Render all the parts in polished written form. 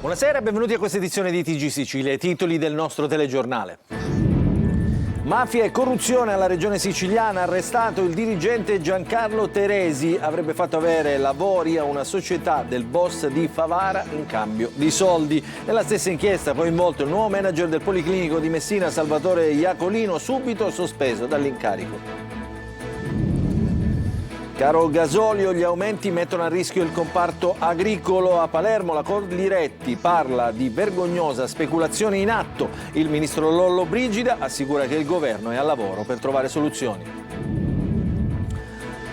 Buonasera e benvenuti a questa edizione di TG Sicilia, i titoli del nostro telegiornale. Mafia e corruzione alla regione siciliana, arrestato il dirigente Giancarlo Teresi, avrebbe fatto avere lavori a una società del boss di Favara in cambio di soldi. Nella stessa inchiesta poi coinvolto il nuovo manager del Policlinico di Messina, Salvatore Iacolino, subito sospeso dall'incarico. Caro gasolio, gli aumenti mettono a rischio il comparto agricolo. A Palermo la Coldiretti parla di vergognosa speculazione in atto. Il ministro Lollobrigida assicura che il governo è al lavoro per trovare soluzioni.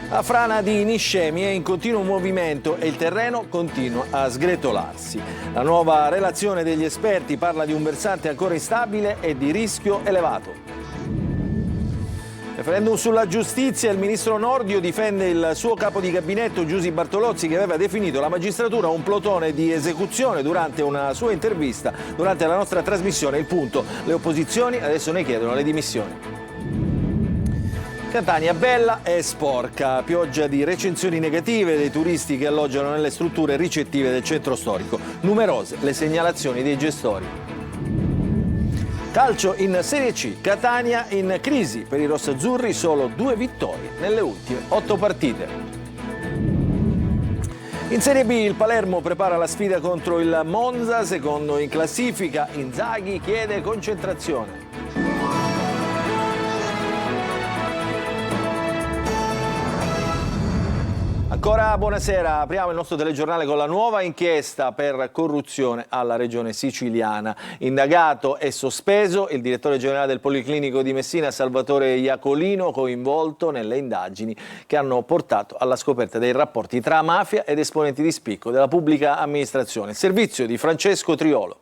La frana di Niscemi è in continuo movimento e il terreno continua a sgretolarsi. La nuova relazione degli esperti parla di un versante ancora instabile e di rischio elevato. Referendum sulla giustizia, il ministro Nordio difende il suo capo di gabinetto Giusy Bartolozzi, che aveva definito la magistratura un plotone di esecuzione durante una sua intervista durante la nostra trasmissione Il Punto. Le opposizioni adesso ne chiedono le dimissioni. Catania bella e sporca, pioggia di recensioni negative dei turisti che alloggiano nelle strutture ricettive del centro storico. Numerose le segnalazioni dei gestori. Calcio in Serie C, Catania in crisi. Per i rossazzurri solo 2 vittorie nelle ultime 8 partite. In Serie B il Palermo prepara la sfida contro il Monza, secondo in classifica. Inzaghi chiede concentrazione. Ancora buonasera, apriamo il nostro telegiornale con la nuova inchiesta per corruzione alla regione siciliana. Indagato e sospeso il direttore generale del Policlinico di Messina, Salvatore Iacolino, coinvolto nelle indagini che hanno portato alla scoperta dei rapporti tra mafia ed esponenti di spicco della pubblica amministrazione. Il servizio di Francesco Triolo.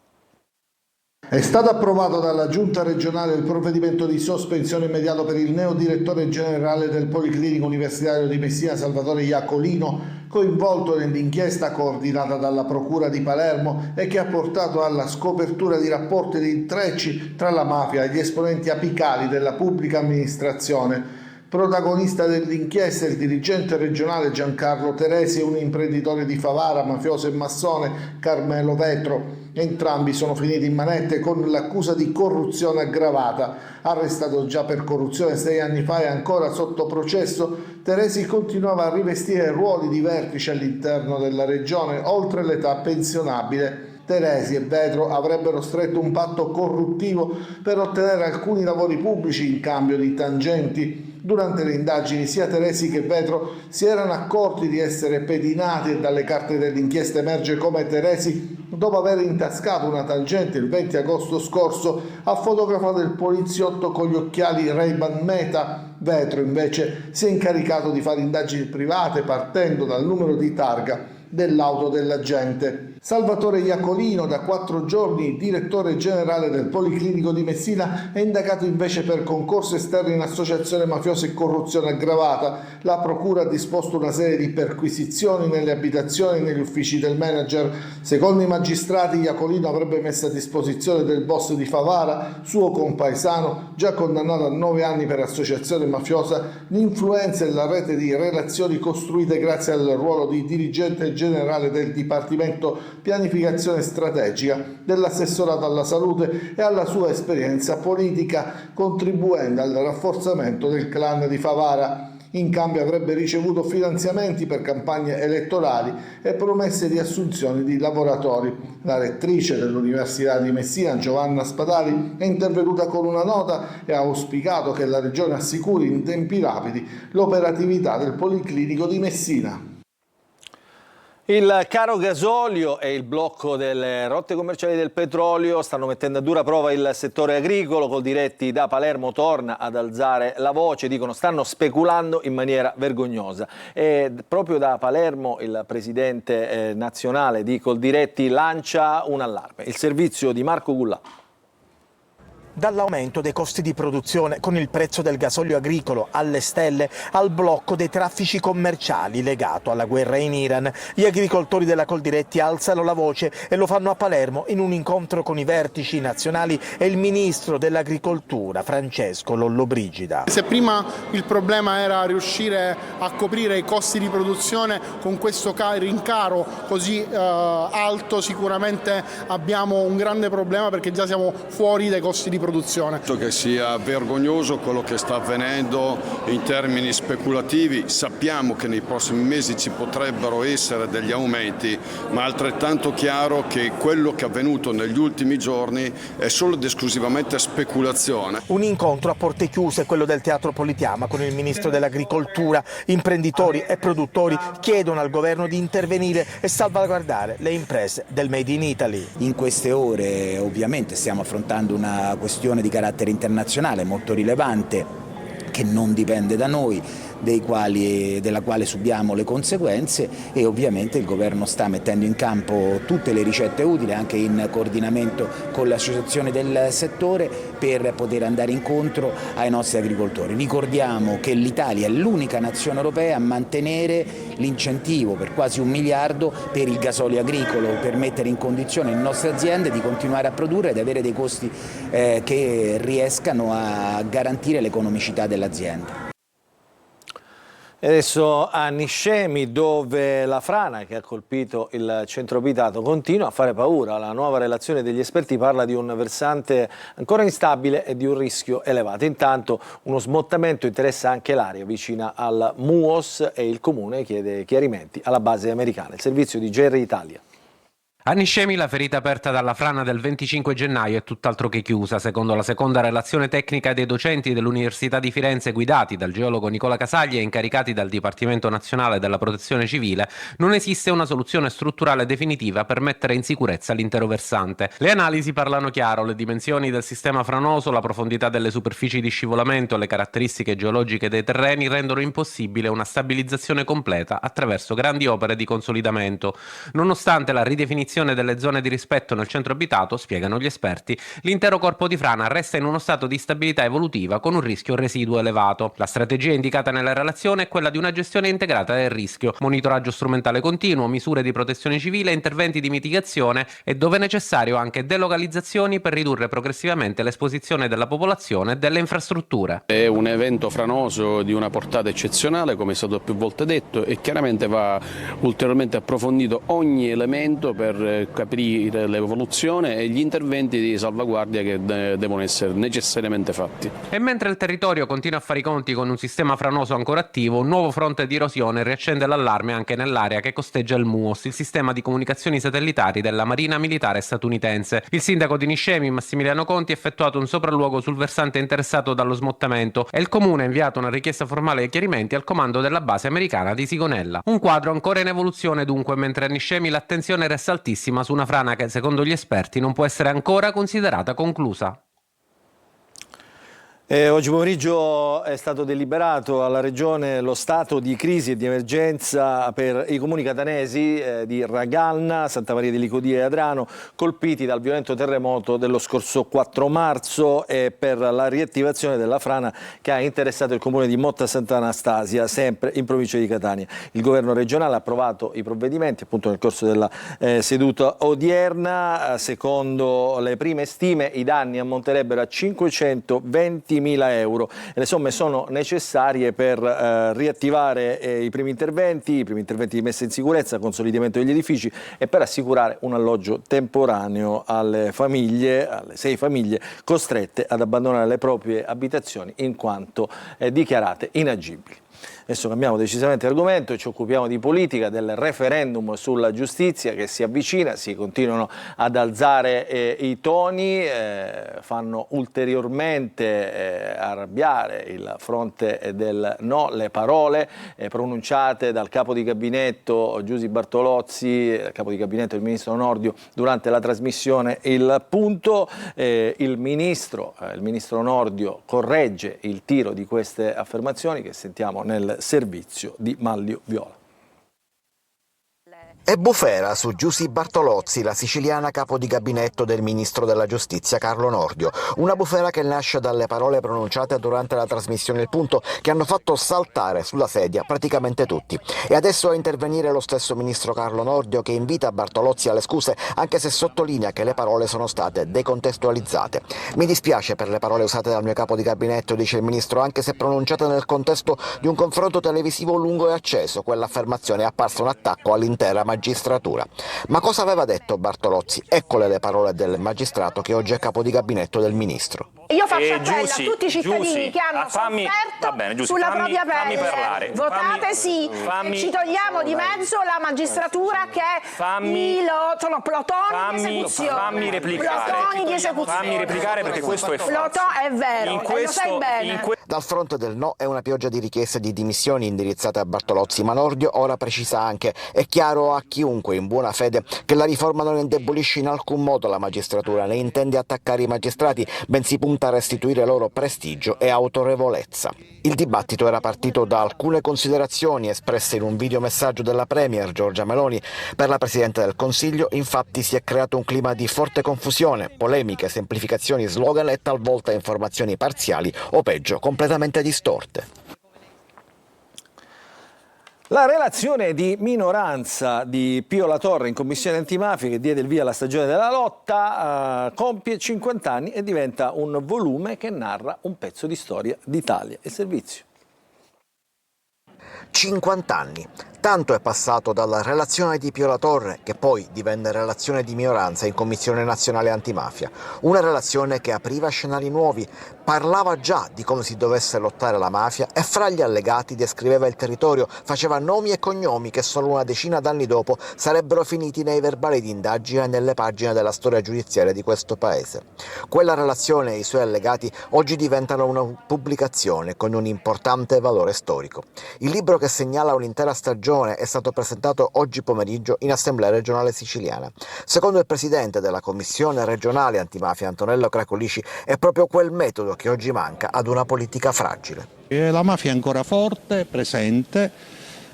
È stato approvato dalla Giunta regionale il provvedimento di sospensione immediato per il neodirettore generale del Policlinico Universitario di Messina, Salvatore Iacolino, coinvolto nell'inchiesta coordinata dalla Procura di Palermo e che ha portato alla scopertura di rapporti di intrecci tra la mafia e gli esponenti apicali della pubblica amministrazione. Protagonista dell'inchiesta il dirigente regionale Giancarlo Teresi e un imprenditore di Favara, mafioso e massone, Carmelo Vetro. Entrambi sono finiti in manette con l'accusa di corruzione aggravata. Arrestato già per corruzione 6 anni fa e ancora sotto processo, Teresi continuava a rivestire ruoli di vertice all'interno della regione, oltre l'età pensionabile. Teresi e Vetro avrebbero stretto un patto corruttivo per ottenere alcuni lavori pubblici in cambio di tangenti. Durante le indagini sia Teresi che Vetro si erano accorti di essere pedinati e dalle carte dell'inchiesta emerge come Teresi, dopo aver intascato una tangente il 20 agosto scorso, ha fotografato il poliziotto con gli occhiali Ray-Ban Meta. Vetro invece si è incaricato di fare indagini private partendo dal numero di targa dell'auto dell'agente. Salvatore Iacolino, da 4 giorni direttore generale del Policlinico di Messina, è indagato invece per concorso esterno in associazione mafiosa e corruzione aggravata. La procura ha disposto una serie di perquisizioni nelle abitazioni e negli uffici del manager. Secondo i magistrati, Iacolino avrebbe messo a disposizione del boss di Favara, suo compaesano, già condannato a 9 anni per associazione mafiosa, l'influenza e la rete di relazioni costruite grazie al ruolo di dirigente generale del Dipartimento Pianificazione Strategica dell'assessorato alla salute e alla sua esperienza politica, contribuendo al rafforzamento del clan di Favara. In cambio avrebbe ricevuto finanziamenti per campagne elettorali e promesse di assunzioni di lavoratori. La rettrice dell'Università di Messina, Giovanna Spadali, è intervenuta con una nota e ha auspicato che la Regione assicuri in tempi rapidi l'operatività del Policlinico di Messina. Il caro gasolio e il blocco delle rotte commerciali del petrolio stanno mettendo a dura prova il settore agricolo. Coldiretti da Palermo torna ad alzare la voce, dicono stanno speculando in maniera vergognosa. E proprio da Palermo il presidente nazionale di Coldiretti lancia un allarme. Il servizio di Marco Gullà. dall'aumento dei costi di produzione con il prezzo del gasolio agricolo alle stelle al blocco dei traffici commerciali legato alla guerra in Iran. Gli agricoltori della Coldiretti alzano la voce e lo fanno a Palermo in un incontro con i vertici nazionali e il ministro dell'agricoltura Francesco Lollobrigida. Se prima il problema era riuscire a coprire i costi di produzione, con questo rincaro così alto sicuramente abbiamo un grande problema, perché già siamo fuori dai costi di produzione. Penso che sia vergognoso quello che sta avvenendo in termini speculativi. Sappiamo che nei prossimi mesi ci potrebbero essere degli aumenti, ma è altrettanto chiaro che quello che è avvenuto negli ultimi giorni è solo ed esclusivamente speculazione. Un incontro a porte chiuse, quello del Teatro Politeama, con il ministro dell'agricoltura. Imprenditori e produttori chiedono al governo di intervenire e salvaguardare le imprese del Made in Italy. In queste ore ovviamente stiamo affrontando una questione di carattere internazionale molto rilevante, che non dipende da noi, della quale subiamo le conseguenze, e ovviamente il governo sta mettendo in campo tutte le ricette utili, anche in coordinamento con le associazioni del settore, per poter andare incontro ai nostri agricoltori. Ricordiamo che l'Italia è l'unica nazione europea a mantenere l'incentivo per quasi 1 miliardo per il gasolio agricolo, per mettere in condizione le nostre aziende di continuare a produrre ed avere dei costi che riescano a garantire l'economicità dell'azienda. E adesso a Niscemi, dove la frana che ha colpito il centro abitato continua a fare paura. La nuova relazione degli esperti parla di un versante ancora instabile e di un rischio elevato. Intanto uno smottamento interessa anche l'area vicina al MUOS e il comune chiede chiarimenti alla base americana. Il servizio di Gerry Italia. A Niscemi la ferita aperta dalla frana del 25 gennaio è tutt'altro che chiusa. Secondo la seconda relazione tecnica dei docenti dell'Università di Firenze, guidati dal geologo Nicola Casaglia e incaricati dal Dipartimento Nazionale della Protezione Civile, non esiste una soluzione strutturale definitiva per mettere in sicurezza l'intero versante. Le analisi parlano chiaro: le dimensioni del sistema franoso, la profondità delle superfici di scivolamento e le caratteristiche geologiche dei terreni rendono impossibile una stabilizzazione completa attraverso grandi opere di consolidamento. Nonostante la ridefinizione delle zone di rispetto nel centro abitato, spiegano gli esperti, l'intero corpo di frana resta in uno stato di stabilità evolutiva con un rischio residuo elevato. La strategia indicata nella relazione è quella di una gestione integrata del rischio, monitoraggio strumentale continuo, misure di protezione civile, interventi di mitigazione e, dove necessario, anche delocalizzazioni per ridurre progressivamente l'esposizione della popolazione e delle infrastrutture. È un evento franoso di una portata eccezionale, come è stato più volte detto, e chiaramente va ulteriormente approfondito ogni elemento per capire l'evoluzione e gli interventi di salvaguardia che devono essere necessariamente fatti. E mentre il territorio continua a fare i conti con un sistema franoso ancora attivo, un nuovo fronte di erosione riaccende l'allarme anche nell'area che costeggia il MUOS, il sistema di comunicazioni satellitari della Marina Militare statunitense. Il sindaco di Niscemi, Massimiliano Conti, ha effettuato un sopralluogo sul versante interessato dallo smottamento e il comune ha inviato una richiesta formale di chiarimenti al comando della base americana di Sigonella. Un quadro ancora in evoluzione dunque, mentre a Niscemi l'attenzione resta altissima su una frana che, secondo gli esperti, non può essere ancora considerata conclusa. Oggi pomeriggio è stato deliberato alla Regione lo stato di crisi e di emergenza per i comuni catanesi di Ragalna, Santa Maria di Licodia e Adrano, colpiti dal violento terremoto dello scorso 4 marzo e per la riattivazione della frana che ha interessato il comune di Motta Sant'Anastasia, sempre in provincia di Catania. Il governo regionale ha approvato i provvedimenti appunto nel corso della seduta odierna. Secondo le prime stime i danni ammonterebbero a 520.000 euro e le somme sono necessarie per riattivare i primi interventi di messa in sicurezza, consolidamento degli edifici e per assicurare un alloggio temporaneo alle 6 famiglie costrette ad abbandonare le proprie abitazioni in quanto dichiarate inagibili. Adesso cambiamo decisamente argomento e ci occupiamo di politica, del referendum sulla giustizia che si avvicina, si continuano ad alzare i toni, fanno ulteriormente arrabbiare il fronte del no, le parole pronunciate dal capo di gabinetto Giusy Bartolozzi, capo di gabinetto del ministro Nordio durante la trasmissione Il Punto. Il ministro Nordio corregge il tiro di queste affermazioni che sentiamo nel servizio di Manlio Viola. E bufera su Giusy Bartolozzi, la siciliana capo di gabinetto del ministro della giustizia Carlo Nordio. Una bufera che nasce dalle parole pronunciate durante la trasmissione Il Punto, che hanno fatto saltare sulla sedia praticamente tutti. E adesso a intervenire lo stesso ministro Carlo Nordio, che invita Bartolozzi alle scuse, anche se sottolinea che le parole sono state decontestualizzate. Mi dispiace per le parole usate dal mio capo di gabinetto, dice il ministro, anche se pronunciate nel contesto di un confronto televisivo lungo e acceso. Quell'affermazione è apparsa un attacco all'intera magistratura. Ma cosa aveva detto Bartolozzi? Eccole le parole del magistrato che oggi è capo di gabinetto del ministro. Io faccio appello a tutti i cittadini che hanno sofferto sulla propria pelle. Votate sì e ci togliamo di mezzo la magistratura che sono plotoni di esecuzione. Fammi replicare perché questo è falso. È vero, lo sai bene. Dal fronte del no è una pioggia di richieste di dimissioni indirizzate a Bartolozzi, ma Nordio ora precisa anche: è chiaro a chiunque in buona fede che la riforma non indebolisce in alcun modo la magistratura, né intende attaccare i magistrati, bensì punta a restituire loro prestigio e autorevolezza. Il dibattito era partito da alcune considerazioni espresse in un videomessaggio della Premier Giorgia Meloni. Per la Presidente del Consiglio, infatti, si è creato un clima di forte confusione, polemiche, semplificazioni, slogan e talvolta informazioni parziali o peggio completamente distorte. La relazione di minoranza di Pio La Torre in Commissione Antimafia, che diede il via alla stagione della lotta, compie 50 anni e diventa un volume che narra un pezzo di storia d'Italia e servizio. 50 anni. Tanto è passato dalla relazione di Pio La Torre, che poi divenne relazione di minoranza in Commissione Nazionale Antimafia. Una relazione che apriva scenari nuovi, parlava già di come si dovesse lottare la mafia e fra gli allegati descriveva il territorio, faceva nomi e cognomi che solo una decina d'anni dopo sarebbero finiti nei verbali di indagine e nelle pagine della storia giudiziaria di questo paese. Quella relazione e i suoi allegati oggi diventano una pubblicazione con un importante valore storico. Il libro che segnala un'intera stagione è stato presentato oggi pomeriggio in Assemblea regionale siciliana. Secondo il presidente della Commissione regionale antimafia Antonello Cracolici, è proprio quel metodo che oggi manca ad una politica fragile. La mafia è ancora forte, presente,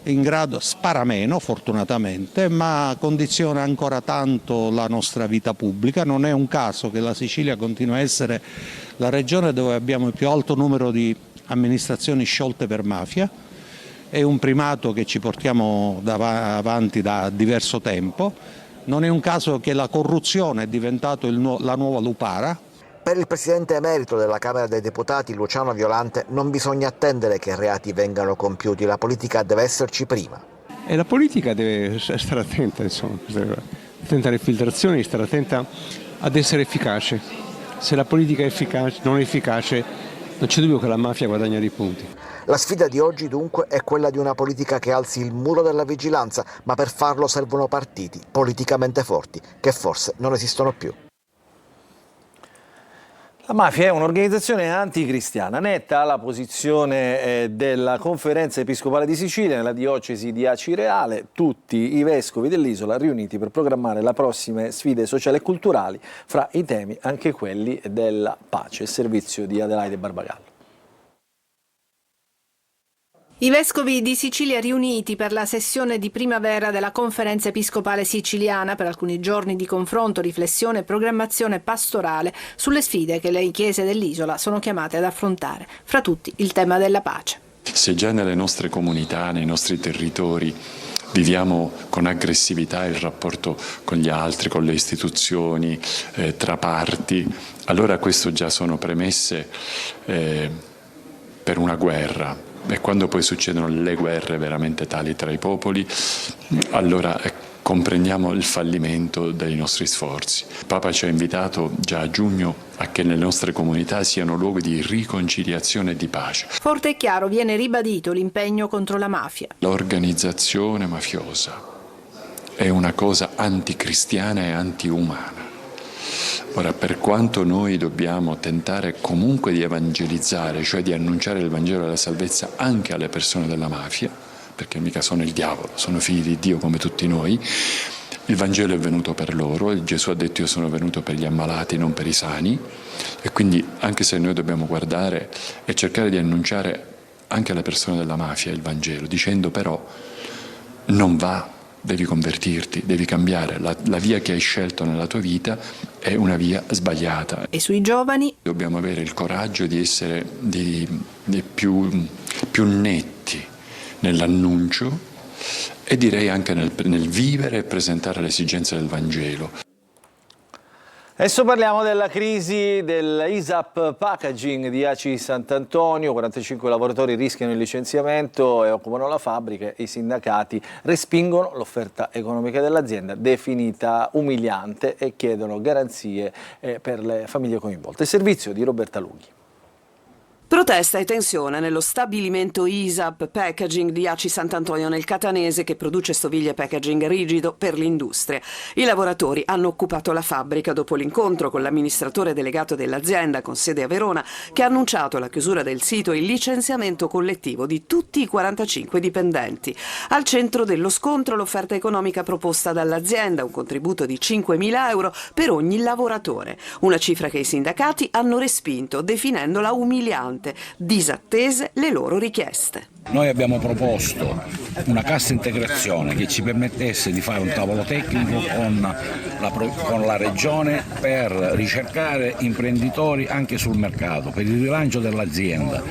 in grado, spara meno fortunatamente, ma condiziona ancora tanto la nostra vita pubblica. Non è un caso che la Sicilia continua a essere la regione dove abbiamo il più alto numero di amministrazioni sciolte per mafia. È un primato che ci portiamo avanti da diverso tempo. Non è un caso che la corruzione è diventato la nuova lupara. Per il presidente emerito della Camera dei Deputati, Luciano Violante, non bisogna attendere che reati vengano compiuti, la politica deve esserci prima. E la politica deve stare attenta, insomma, attenta alle filtrazioni, stare attenta ad essere efficace. Se la politica è non è efficace, non c'è dubbio che la mafia guadagna dei punti. La sfida di oggi dunque è quella di una politica che alzi il muro della vigilanza, ma per farlo servono partiti politicamente forti, che forse non esistono più. La mafia è un'organizzazione anticristiana, netta la posizione della Conferenza Episcopale di Sicilia nella diocesi di Acireale, tutti i vescovi dell'isola riuniti per programmare le prossime sfide sociali e culturali, fra i temi anche quelli della pace. Servizio di Adelaide Barbagallo. I vescovi di Sicilia riuniti per la sessione di primavera della Conferenza Episcopale Siciliana per alcuni giorni di confronto, riflessione e programmazione pastorale sulle sfide che le chiese dell'isola sono chiamate ad affrontare, fra tutti il tema della pace. Se già nelle nostre comunità, nei nostri territori viviamo con aggressività il rapporto con gli altri, con le istituzioni, tra parti, allora questo già sono premesse per una guerra. E quando poi succedono le guerre veramente tali tra i popoli, allora comprendiamo il fallimento dei nostri sforzi. Il Papa ci ha invitato già a giugno a che le nostre comunità siano luoghi di riconciliazione e di pace. Forte e chiaro viene ribadito l'impegno contro la mafia. L'organizzazione mafiosa è una cosa anticristiana e antiumana. Ora, per quanto noi dobbiamo tentare comunque di evangelizzare, cioè di annunciare il Vangelo della salvezza anche alle persone della mafia, perché mica sono il diavolo, sono figli di Dio come tutti noi, il Vangelo è venuto per loro, Gesù ha detto io sono venuto per gli ammalati, non per i sani, e quindi anche se noi dobbiamo guardare e cercare di annunciare anche alle persone della mafia il Vangelo, dicendo però non va devi convertirti, devi cambiare. La via che hai scelto nella tua vita è una via sbagliata. E sui giovani? Dobbiamo avere il coraggio di essere più netti nell'annuncio e direi anche nel vivere e presentare le esigenze del Vangelo. Adesso parliamo della crisi dell'ISAP Packaging di Aci Sant'Antonio. 45 lavoratori rischiano il licenziamento e occupano la fabbrica. I sindacati respingono l'offerta economica dell'azienda, definita umiliante, e chiedono garanzie per le famiglie coinvolte. Il servizio di Roberta Lughi. Protesta e tensione nello stabilimento ISAP Packaging di Aci Sant'Antonio nel Catanese, che produce stoviglie packaging rigido per l'industria. I lavoratori hanno occupato la fabbrica dopo l'incontro con l'amministratore delegato dell'azienda con sede a Verona, che ha annunciato la chiusura del sito e il licenziamento collettivo di tutti i 45 dipendenti. Al centro dello scontro l'offerta economica proposta dall'azienda, un contributo di 5.000 euro per ogni lavoratore, una cifra che i sindacati hanno respinto definendola umiliante, disattese le loro richieste. Noi abbiamo proposto una cassa integrazione che ci permettesse di fare un tavolo tecnico con la Regione per ricercare imprenditori anche sul mercato, per il rilancio dell'azienda.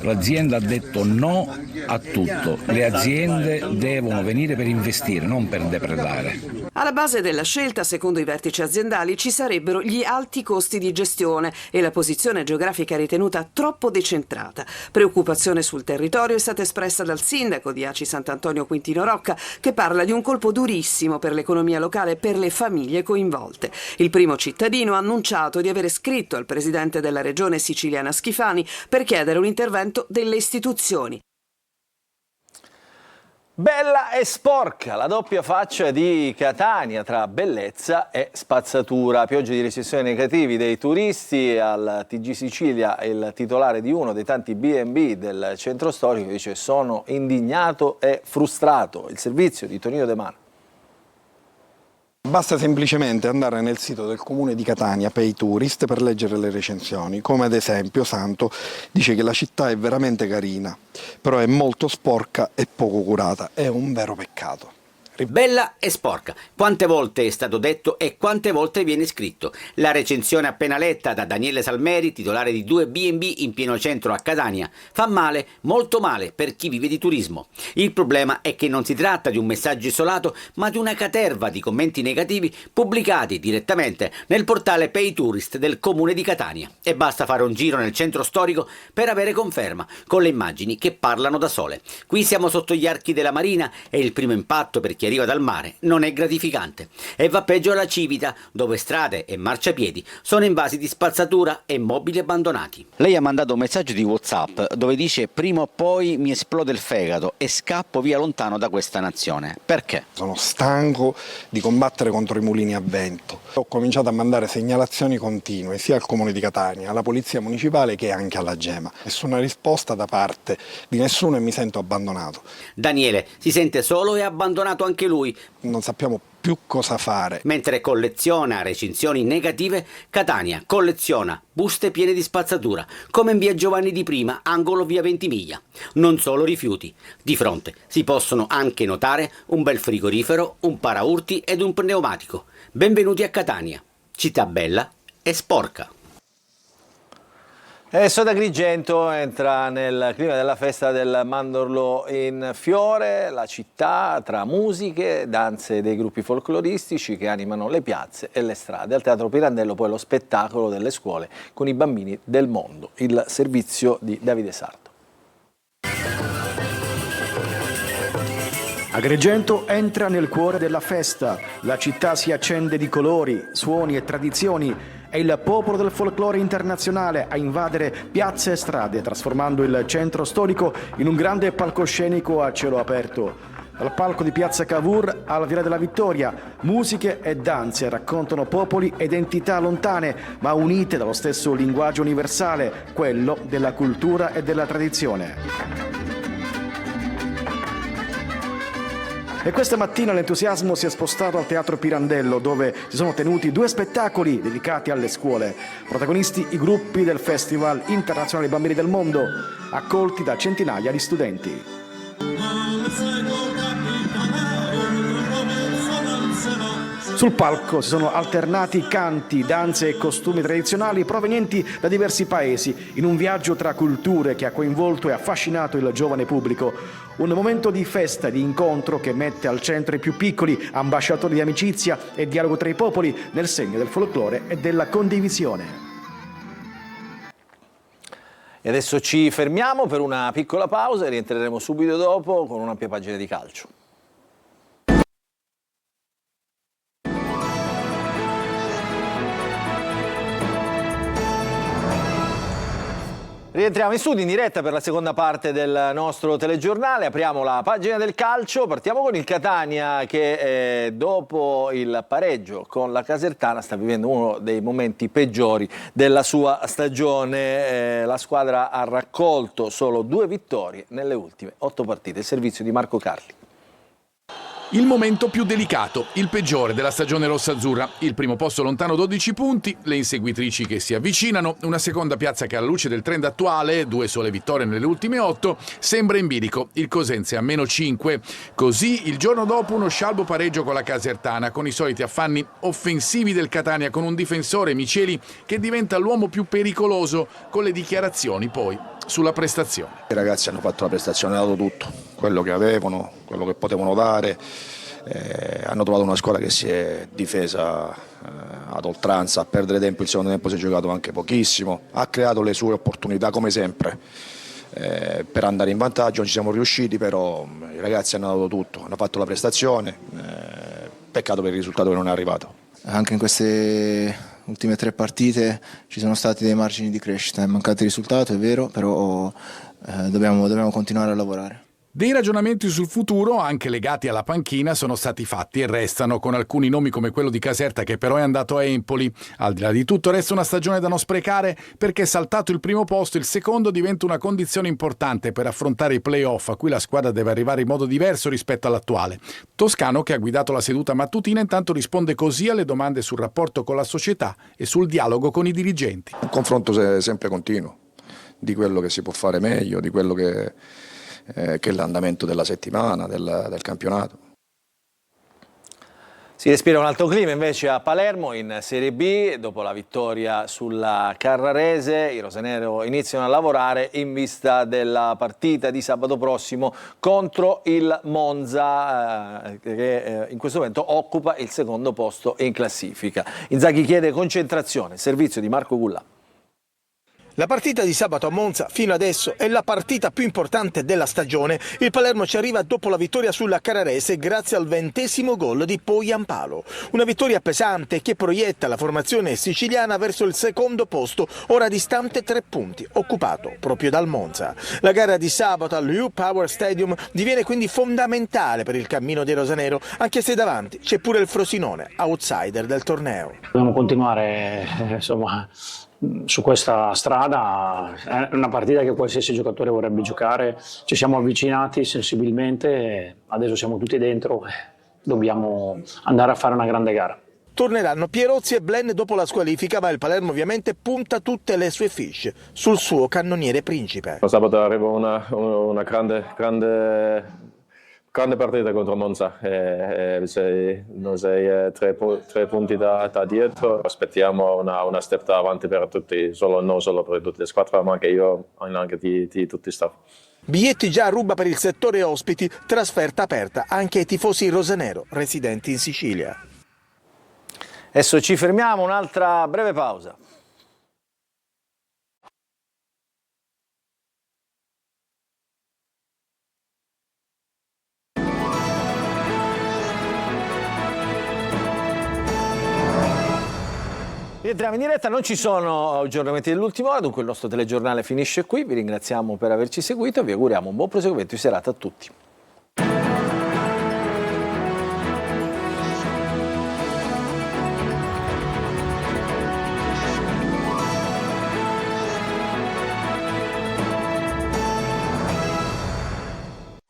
L'azienda ha detto no a tutto, le aziende devono venire per investire, non per depredare. Alla base della scelta, secondo i vertici aziendali, ci sarebbero gli alti costi di gestione e la posizione geografica ritenuta troppo decentrata. Preoccupazione sul territorio è stata espressa dal sindaco di Aci Sant'Antonio Quintino Rocca, che parla di un colpo durissimo per l'economia locale e per le famiglie coinvolte. Il primo cittadino ha annunciato di avere scritto al presidente della regione siciliana Schifani per chiedere un intervento delle istituzioni. Bella e sporca, la doppia faccia di Catania tra bellezza e spazzatura. Pioggia di recensioni negativi dei turisti. Al TG Sicilia il titolare di uno dei tanti B&B del centro storico dice: sono indignato e frustrato. Il servizio di Tonino De Mano. Basta semplicemente andare nel sito del comune di Catania, Pay Tourist, per leggere le recensioni, come ad esempio Santo dice che la città è veramente carina, però è molto sporca e poco curata, è un vero peccato. Bella e sporca. Quante volte è stato detto e quante volte viene scritto. La recensione appena letta da Daniele Salmeri, titolare di 2 B&B in pieno centro a Catania, fa male, molto male per chi vive di turismo. Il problema è che non si tratta di un messaggio isolato, ma di una caterva di commenti negativi pubblicati direttamente nel portale Pay Tourist del comune di Catania. E basta fare un giro nel centro storico per avere conferma, con le immagini che parlano da sole. Qui siamo sotto gli archi della Marina e il primo impatto per chi arriva dal mare non è gratificante. E va peggio alla Civita, dove strade e marciapiedi sono invasi di spazzatura e mobili abbandonati. Lei ha mandato un messaggio di WhatsApp dove dice: prima o poi mi esplode il fegato e scappo via lontano da questa nazione. Perché? Sono stanco di combattere contro i mulini a vento. Ho cominciato a mandare segnalazioni continue sia al comune di Catania, alla polizia municipale che anche alla Gema. Nessuna risposta da parte di nessuno e mi sento abbandonato. Daniele si sente solo e abbandonato anche lui. Non sappiamo più cosa fare. Mentre colleziona recensioni negative, Catania colleziona buste piene di spazzatura, come in via Giovanni di Prima, angolo via Ventimiglia. Non solo rifiuti. Di fronte si possono anche notare un bel frigorifero, un paraurti ed un pneumatico. Benvenuti a Catania, città bella e sporca. Adesso da Agrigento entra nel clima della festa del mandorlo in fiore, la città tra musiche, danze dei gruppi folcloristici che animano le piazze e le strade. Al Teatro Pirandello poi lo spettacolo delle scuole con i bambini del mondo, il servizio di Davide Sarto. Agrigento entra nel cuore della festa, la città si accende di colori, suoni e tradizioni. È il popolo del folklore internazionale a invadere piazze e strade, trasformando il centro storico in un grande palcoscenico a cielo aperto. Dal palco di Piazza Cavour alla Via della Vittoria, musiche e danze raccontano popoli ed entità lontane, ma unite dallo stesso linguaggio universale, quello della cultura e della tradizione. E questa mattina l'entusiasmo si è spostato al Teatro Pirandello, dove si sono tenuti 2 spettacoli dedicati alle scuole. Protagonisti i gruppi del Festival Internazionale Bambini del Mondo, accolti da centinaia di studenti. Sul palco si sono alternati canti, danze e costumi tradizionali provenienti da diversi paesi, in un viaggio tra culture che ha coinvolto e affascinato il giovane pubblico. Un momento di festa e di incontro che mette al centro i più piccoli, ambasciatori di amicizia e dialogo tra i popoli, nel segno del folklore e della condivisione. E adesso ci fermiamo per una piccola pausa e rientreremo subito dopo con un'ampia pagina di calcio. Rientriamo in studio in diretta per la seconda parte del nostro telegiornale, apriamo la pagina del calcio, partiamo con il Catania che dopo il pareggio con la Casertana sta vivendo uno dei momenti peggiori della sua stagione. La squadra ha raccolto solo 2 vittorie nelle ultime 8 partite, il servizio di Marco Carli. Il momento più delicato, il peggiore della stagione rossazzurra, il primo posto lontano 12 punti, le inseguitrici che si avvicinano, una seconda piazza che alla luce del trend attuale, 2 sole vittorie nelle ultime 8, sembra in bilico, il Cosenza è a meno 5. Così il giorno dopo uno scialbo pareggio con la Casertana, con i soliti affanni offensivi del Catania, con un difensore, Miceli, che diventa l'uomo più pericoloso, con le dichiarazioni poi sulla prestazione. I ragazzi hanno fatto la prestazione, hanno dato tutto, quello che avevano, quello che potevano dare, hanno trovato una squadra che si è difesa ad oltranza, a perdere tempo, il secondo tempo si è giocato anche pochissimo, ha creato le sue opportunità come sempre per andare in vantaggio, non ci siamo riusciti, però i ragazzi hanno dato tutto, hanno fatto la prestazione, peccato per il risultato che non è arrivato. Anche in queste ultime 3 partite ci sono stati dei margini di crescita, è mancato il risultato, è vero, però dobbiamo continuare a lavorare. Dei ragionamenti sul futuro, anche legati alla panchina, sono stati fatti e restano, con alcuni nomi come quello di Caserta che però è andato a Empoli. Al di là di tutto resta una stagione da non sprecare, perché saltato il primo posto, il secondo diventa una condizione importante per affrontare i play-off a cui la squadra deve arrivare in modo diverso rispetto all'attuale. Toscano, che ha guidato la seduta mattutina, intanto risponde così alle domande sul rapporto con la società e sul dialogo con i dirigenti. Un confronto sempre continuo, di quello che si può fare meglio, di quello che è l'andamento della settimana, del campionato. Si respira un altro clima invece a Palermo in Serie B, dopo la vittoria sulla Carrarese i rosanero iniziano a lavorare in vista della partita di sabato prossimo contro il Monza che in questo momento occupa il secondo posto in classifica. Inzaghi chiede concentrazione, servizio di Marco Gullà. La partita di sabato a Monza fino adesso è la partita più importante della stagione. Il Palermo ci arriva dopo la vittoria sulla Carrarese grazie al 20° gol di Poyampalo. Una vittoria pesante che proietta la formazione siciliana verso il secondo posto, ora distante 3 punti, occupato proprio dal Monza. La gara di sabato al U-Power Stadium diviene quindi fondamentale per il cammino dei rosanero, anche se davanti c'è pure il Frosinone, outsider del torneo. Dobbiamo continuare su questa strada, è una partita che qualsiasi giocatore vorrebbe giocare, ci siamo avvicinati sensibilmente, adesso siamo tutti dentro, dobbiamo andare a fare una grande gara. Torneranno Pierozzi e Blen dopo la squalifica, ma il Palermo ovviamente punta tutte le sue fiche sul suo cannoniere principe. Sabato arriva una grande partita contro Monza, noi sei 3 punti da dietro, aspettiamo una step avanti per tutti, non solo per tutte le squadre ma anche di tutti i staff. Biglietti già a ruba per il settore ospiti, trasferta aperta anche ai tifosi rosanero residenti in Sicilia. Adesso ci fermiamo, un'altra breve pausa. Rientriamo in diretta, non ci sono aggiornamenti dell'ultima ora, dunque il nostro telegiornale finisce qui, vi ringraziamo per averci seguito e vi auguriamo un buon proseguimento di serata a tutti.